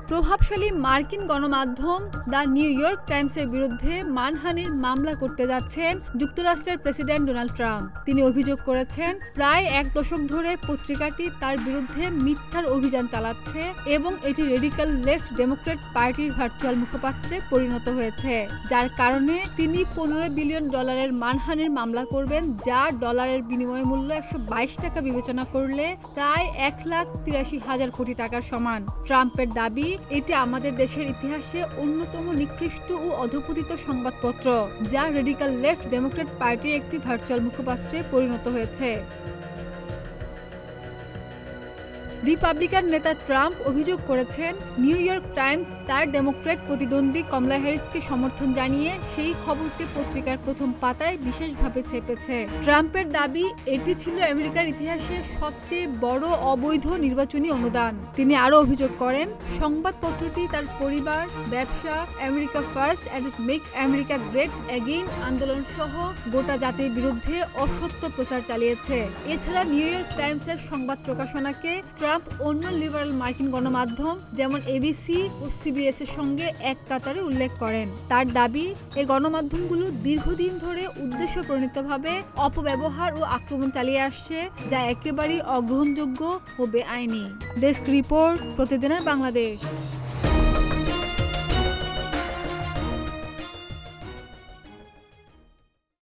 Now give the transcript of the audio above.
প্রভাবশালী মার্কিন গণমাধ্যম দ্য নিউ ইয়র্ক টাইমসের বিরুদ্ধে মানহানির মামলা করতে যাচ্ছেন যুক্তরাষ্ট্রের প্রেসিডেন্ট ডোনাল্ড ট্রাম্প। তিনি অভিযোগ করেছেন, প্রায় এক দশক ধরে পত্রিকাটি তার বিরুদ্ধে মিথ্যার অভিযান চালাচ্ছে এবং এটি রেডিক্যাল লেফট ডেমোক্রেট পার্টির ভার্চুয়াল মুখপাত্রে পরিণত হয়েছে, যার কারণে তিনি $15 বিলিয়ন মানহানির মামলা করবেন, যা ডলারের বিনিময় মূল্য 122 টাকা বিবেচনা করলে প্রায় 1,83,000 কোটি টাকার সমান। ট্রাম্পের দাবি, এটি আমাদের দেশের ইতিহাসে অন্যতম নিকৃষ্ট ও অধঃপতিত সংবাদপত্র, যা রেডিক্যাল লেফট ডেমোক্রেট পার্টির একটি ভার্চুয়াল মুখপাত্রে পরিণত হয়েছে। রিপাবলিকান নেতা ট্রাম্প অভিযোগ করেছেন, নিউ ইয়র্ক টাইমস তার ডেমোক্র্যাট প্রতিদ্বন্দ্বী কমলা হ্যারিসকে সমর্থন জানিয়ে সেই খবরটি পত্রিকার প্রথম পাতায় বিশেষভাবে ছেপেছে। ট্রাম্পের দাবি, এটি ছিল আমেরিকার ইতিহাসে সবচেয়ে বড় অবৈধ নির্বাচনী অনুদান। তিনি আরও অভিযোগ করেন, সংবাদপত্রটি তার পরিবার, ব্যবসা, America first and make America great again আন্দোলন সহ গোটা জাতির বিরুদ্ধে অসত্য প্রচার চালিয়েছে। এছাড়া নিউ ইয়র্ক টাইমসের সংবাদ প্রকাশনাকে ট্রাম্প অন্য লিবারাল মার্কিন গণমাধ্যম যেমন এবিসি ও সিবিএস এর সঙ্গে এক কাতারে উল্লেখ করেন। তার দাবি, এই গণমাধ্যমগুলো দীর্ঘদিন ধরে উদ্দেশ্যপ্রণীতভাবে অপব্যবহার ও আক্রমণ চালিয়ে আসছে, যা একেবারেই অগ্রহণযোগ্য ও বেআইনি। ডেস্ক রিপোর্ট, প্রতিদিনের বাংলাদেশ।